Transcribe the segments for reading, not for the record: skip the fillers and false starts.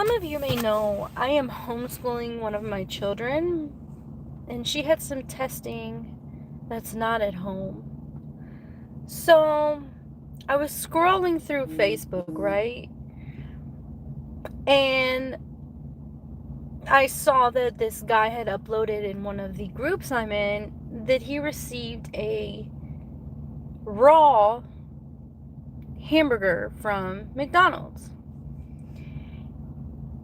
some of you may know, I am homeschooling one of my children, and she had some testing that's not at home. So I was scrolling through Facebook, right? And I saw that this guy had uploaded in one of the groups I'm in that he received a raw hamburger from McDonald's.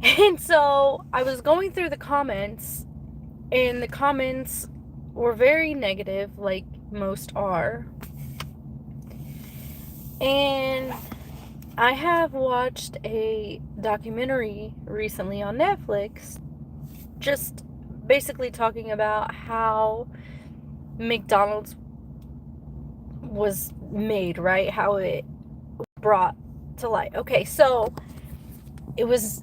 And so I was going through the comments, and the comments were very negative, like most are. And I have watched a documentary recently on Netflix, just basically talking about how McDonald's was made, right? How it was brought to light. Okay, so it was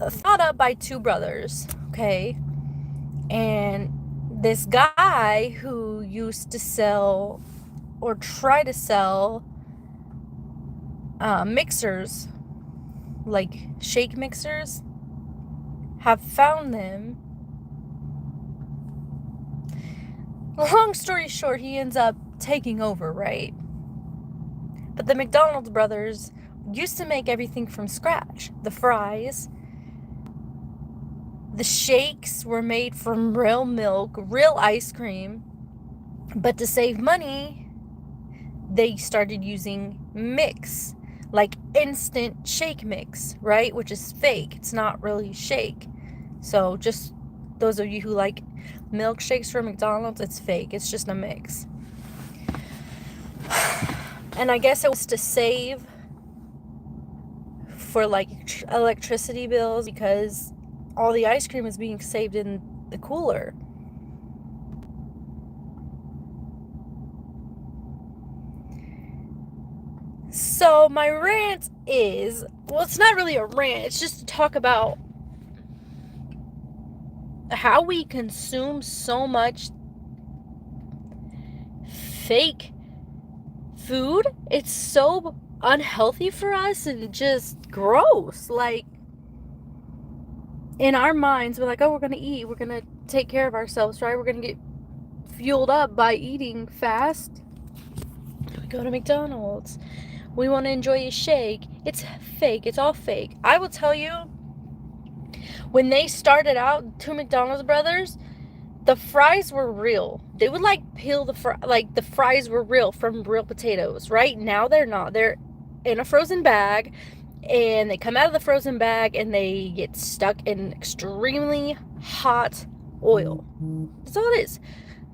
thought up by two brothers, okay? And this guy who used to sell or try to sell mixers, like shake mixers, have found them. Long story short, he ends up taking over, right? But the McDonald's brothers used to make everything from scratch. The fries, the shakes were made from real milk, real ice cream. But to save money, they started using mix, like instant shake mix, right? Which is fake. It's not really shake. So just those of you who like milkshakes from McDonald's, it's fake. It's just a mix. And I guess it was to save for like electricity bills, because all the ice cream is being saved in the cooler. So my rant is, well, it's not really a rant, it's just to talk about how we consume so much fake food. It's so unhealthy for us and just gross. Like, in our minds, we're like, oh, we're gonna eat, we're gonna take care of ourselves, right? We're gonna get fueled up by eating fast. We go to McDonald's, we want to enjoy a shake. It's fake. It's all fake. I will tell you, when they started out, two McDonald's brothers, the fries were real. They would like peel the fries were real from real potatoes. Right now they're not. They're in a frozen bag, and they come out of the frozen bag and they get stuck in extremely hot oil. That's all it is.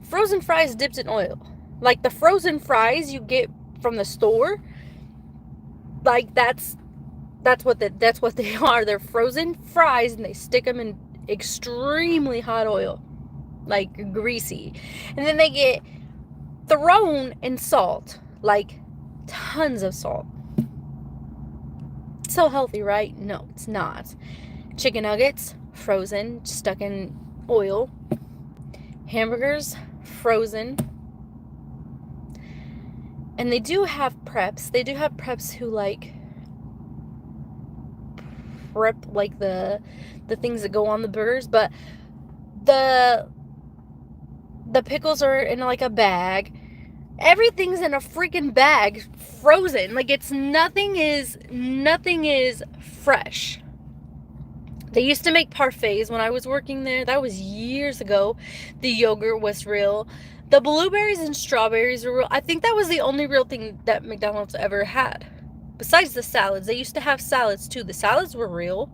Frozen fries dipped in oil. Like the frozen fries you get from the store, like that's what they are. They're frozen fries, and they stick them in extremely hot oil, like greasy, and then they get thrown in salt, like tons of salt. So healthy, right? No, it's not. Chicken nuggets, frozen, stuck in oil. Hamburgers, frozen. And they do have preps. They do have preps who like prep like the things that go on the burgers, but the pickles are in like a bag. Everything's in a freaking bag, frozen. Like it's nothing is fresh. They used to make parfaits when I was working there. That was years ago. The yogurt was real. The blueberries and strawberries were real. I think that was the only real thing that McDonald's ever had. Besides the salads. They used to have salads too. The salads were real.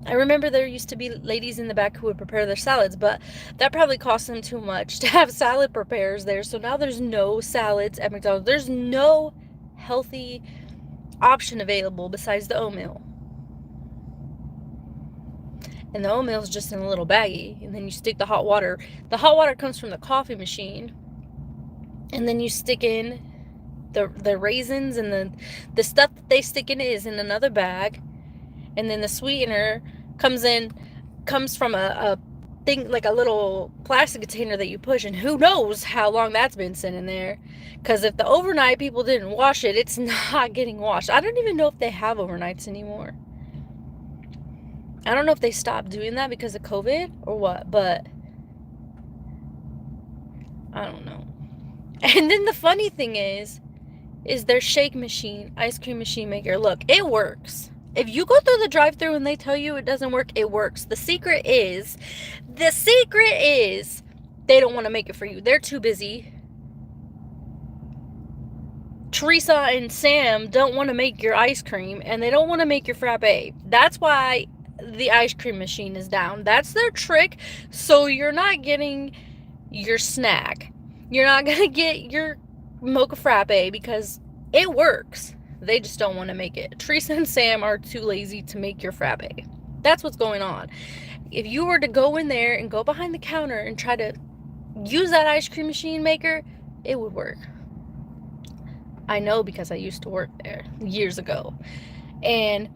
I remember there used to be ladies in the back who would prepare their salads, but that probably cost them too much to have salad preparers there. So now there's no salads at McDonald's. There's no healthy option available besides the oatmeal. And the oatmeal is just in a little baggie, and then you stick the hot water. The hot water comes from the coffee machine, and then you stick in the raisins, and the stuff that they stick in is in another bag, and then the sweetener comes from a thing, like a little plastic container that you push, and who knows how long that's been sitting there, because if the overnight people didn't wash it, it's not getting washed. I don't even know if they have overnights anymore. I don't know if they stopped doing that because of COVID or what, but I don't know. And then the funny thing is their shake machine, ice cream machine maker. Look, it works. If you go through the drive-thru and they tell you it doesn't work, it works. The secret is they don't want to make it for you. They're too busy. Teresa and Sam don't want to make your ice cream, and they don't want to make your frappe. That's why the ice cream machine is down. That's their trick. So you're not getting your snack. You're not going to get your mocha frappe because it works. They just don't want to make it. Teresa and Sam are too lazy to make your frappe. That's what's going on. If you were to go in there and go behind the counter and try to use that ice cream machine maker, it would work. I know because I used to work there years ago. And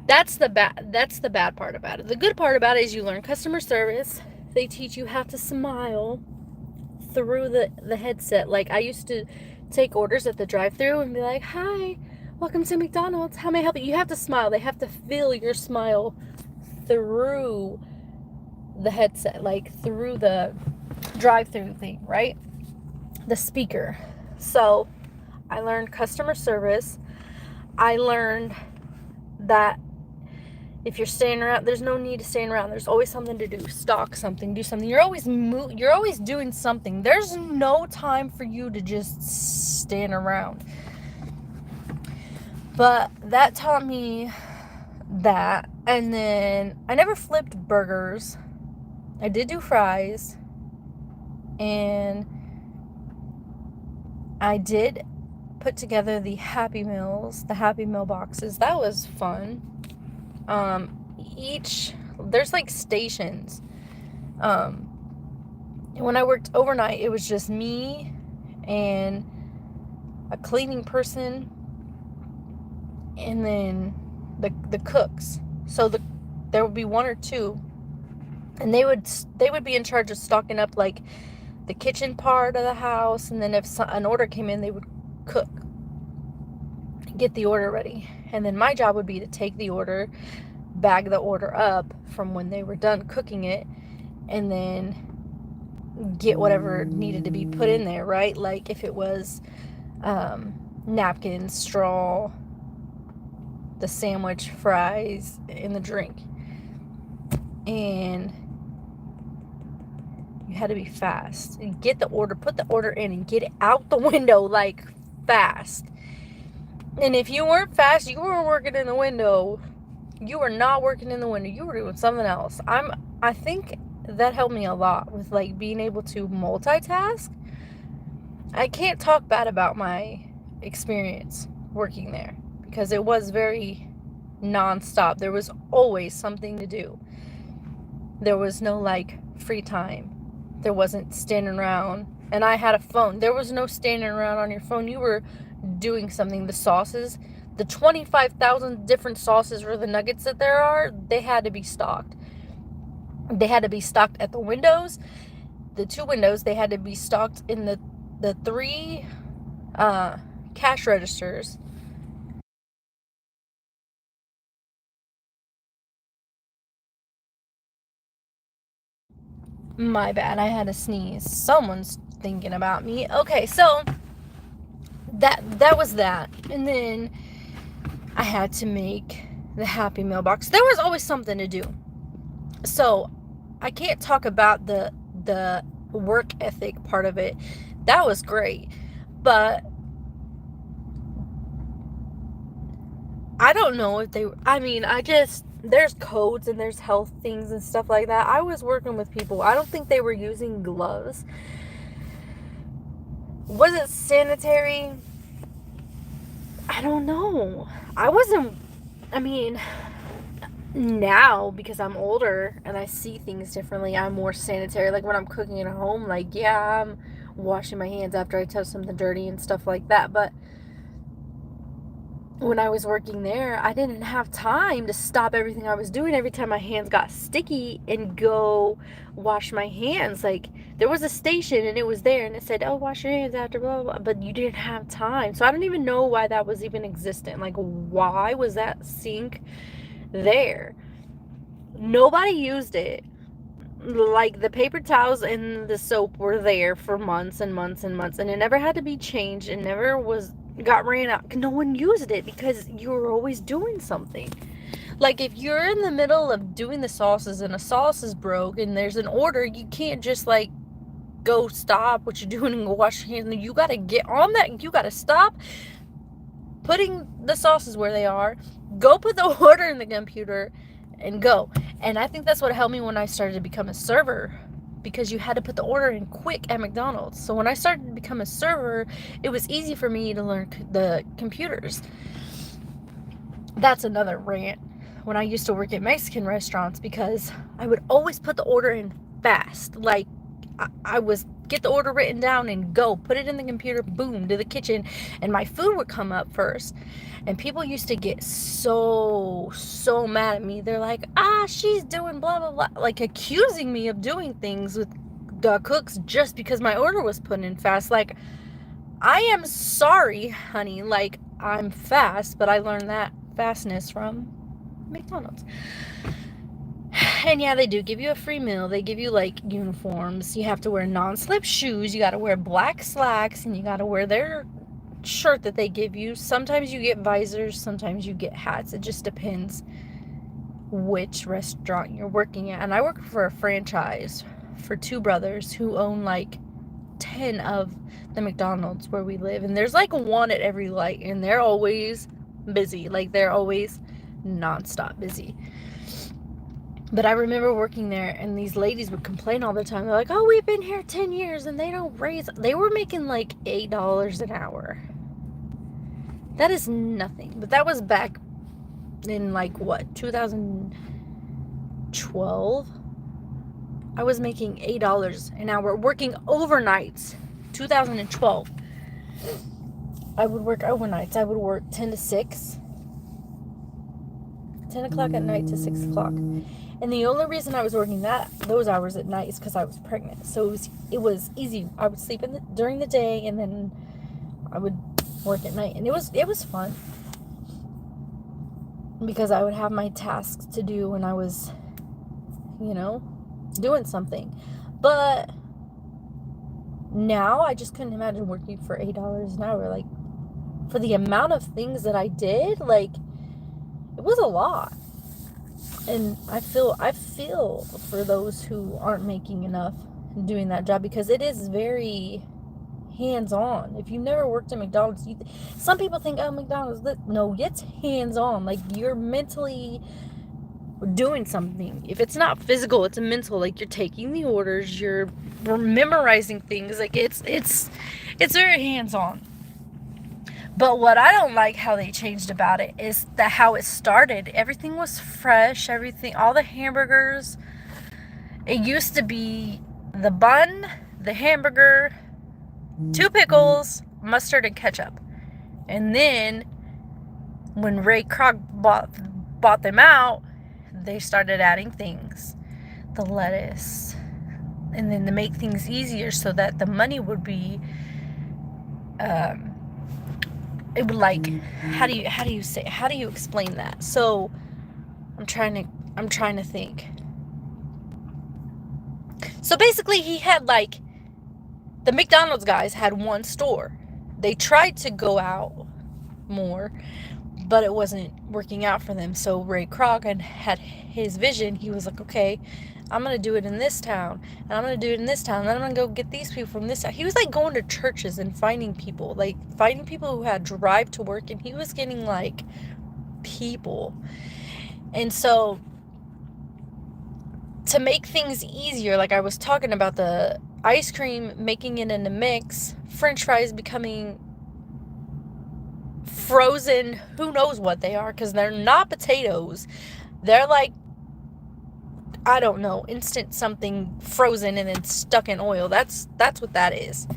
that's the bad part about it. The good part about it is you learn customer service. They teach you how to smile through the headset. Like, I used to take orders at the drive-thru and be like, "Hi, welcome to McDonald's. How may I help you?" You have to smile. They have to feel your smile through the headset, like through the drive-thru thing, right? The speaker. So I learned customer service. I learned that if you're staying around, there's no need to stand around. There's always something to do. Stock something, do something. You're always doing something. There's no time for you to just stand around. But that taught me that. And then I never flipped burgers. I did do fries. And I did put together the Happy Meals, the Happy Meal boxes. That was fun. There's like stations. When I worked overnight, it was just me and a cleaning person, and then the cooks. So there would be one or two, and they would be in charge of stocking up like the kitchen part of the house, and then if an order came in, they would cook, get the order ready, and then my job would be to take the order, bag the order up from when they were done cooking it, and then get whatever needed to be put in there, right? Like if it was napkins, straw, the sandwich, fries, and the drink. And you had to be fast. And get the order, put the order in, and get it out the window like fast. And if you weren't fast, you were working in the window. You were not working in the window. You were doing something else. I think that helped me a lot with like being able to multitask. I can't talk bad about my experience working there because it was very nonstop. There was always something to do. There was no like free time. There wasn't standing around. And I had a phone. There was no standing around on your phone. You were doing something. The sauces, the 25,000 different sauces or the nuggets that there are, they had to be stocked. They had to be stocked at the windows. The 2 windows, they had to be stocked in the 3 cash registers. My bad, I had to sneeze. Someone's thinking about me. Okay, so that was that. And then I had to make the Happy Meal box. There was always something to do. So I can't talk about the work ethic part of it. That was great. But I don't know if there's codes and there's health things and stuff like that. I was working with people. I don't think they were using gloves. Was it sanitary? I don't know. Now, because I'm older and I see things differently, I'm more sanitary. Like when I'm cooking at home, like, yeah, I'm washing my hands after I touch something dirty and stuff like that. But when I was working there, I didn't have time to stop everything I was doing every time my hands got sticky and go wash my hands. Like, there was a station and it was there and it said, "Oh, wash your hands after blah, blah, blah," but you didn't have time. So I don't even know why that was even existent. Like, why was that sink there? Nobody used it. Like, the paper towels and the soap were there for months and months and months, and it never had to be changed. It never got ran out. No one used it because you were always doing something. Like, if you're in the middle of doing the sauces and a sauce is broke and there's an order, you can't just, like, go stop what you're doing and go wash your hands. You gotta get on that. You gotta stop putting the sauces where they are, go put the order in the computer, and go. And I think that's what helped me when I started to become a server, because you had to put the order in quick at McDonald's. So when I started to become a server, it was easy for me to learn the computers. That's another rant. When I used to work at Mexican restaurants, because I would always put the order in fast. Like, I was get the order written down and go put it in the computer, boom, to the kitchen, and my food would come up first. And people used to get so mad at me. They're like, she's doing blah blah blah, like accusing me of doing things with the cooks just because my order was put in fast. Like, I am sorry, honey, like, I'm fast, but I learned that fastness from McDonald's. And yeah, they do give you a free meal. They give you, like, uniforms. You have to wear non-slip shoes. You got to wear black slacks, and you got to wear their shirt that they give you. Sometimes you get visors. Sometimes you get hats. It just depends which restaurant you're working at. And I work for a franchise for two brothers who own, like, 10 of the McDonald's where we live. And there's, like, one at every light. And they're always busy. Like, they're always nonstop busy. But I remember working there, and these ladies would complain all the time. They're like, we've been here 10 years, and they don't raise. They were making, like, $8 an hour. That is nothing. But that was back in, like, what, 2012? I was making $8 an hour working overnights. 2012. I would work overnights. I would work 10 to 6. 10 o'clock at night to 6 o'clock. And the only reason I was working those hours at night is because I was pregnant. So it was easy. I would sleep during the day, and then I would work at night. And it was fun, because I would have my tasks to do when I was, doing something. But now I just couldn't imagine working for $8 an hour. Like, for the amount of things that I did, like, it was a lot. And I feel for those who aren't making enough doing that job, because it is very hands-on. If you've never worked at McDonald's, some people think, McDonald's, no, it's hands-on. Like, you're mentally doing something. If it's not physical, it's mental. Like, you're taking the orders, you're memorizing things. Like, it's very hands-on. But what I don't like how they changed about it is how it started. Everything was fresh. All the hamburgers. It used to be the bun, the hamburger, 2 pickles, mustard, and ketchup. And then when Ray Kroc bought them out, they started adding things. The lettuce. And then to make things easier so that the money would be... it would, like, how do you explain that? So I'm trying to think. So basically, he had, like, the McDonald's guys had one store. They tried to go out more, but it wasn't working out for them. So Ray Kroc had his vision. He was like, okay, I'm going to do it in this town, and I'm going to do it in this town, and then I'm going to go get these people from this town. He was, like, going to churches and finding people who had drive to work, and he was getting, like, people. And so, to make things easier, like I was talking about, the ice cream, making it in a mix, french fries becoming frozen, who knows what they are, because they're not potatoes. They're, like, I don't know, instant something frozen and then stuck in oil. That's what that is.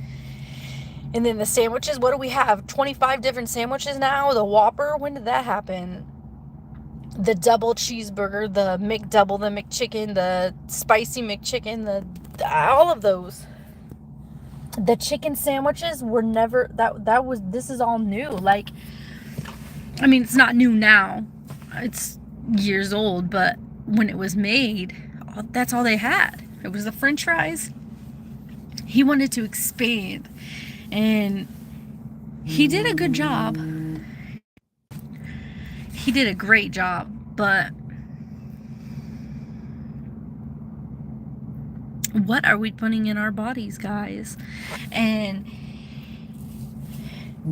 And then the sandwiches, what do we have? 25 different sandwiches now? The Whopper, when did that happen? The double cheeseburger, the McDouble, the McChicken, the spicy McChicken, all of those. The chicken sandwiches were never, this is all new. Like, I mean, it's not new now. It's years old, but when it was made, that's all they had. It was the French fries. He wanted to expand, and he did a good job. He did a great job, but what are we putting in our bodies, guys? And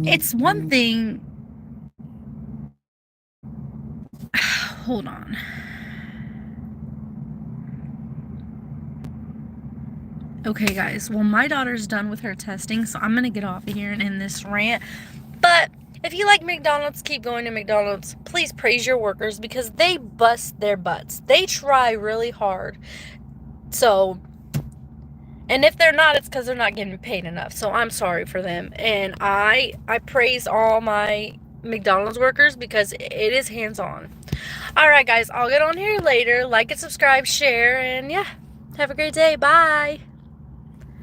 it's one thing. Hold on. Okay, guys. Well, my daughter's done with her testing, so I'm going to get off of here and end this rant. But if you like McDonald's, keep going to McDonald's. Please praise your workers because they bust their butts. They try really hard. So, and if they're not, it's because they're not getting paid enough. So I'm sorry for them. And I praise all my McDonald's workers because it is hands-on. Alright, guys. I'll get on here later. Like and subscribe, share, and yeah. Have a great day. Bye.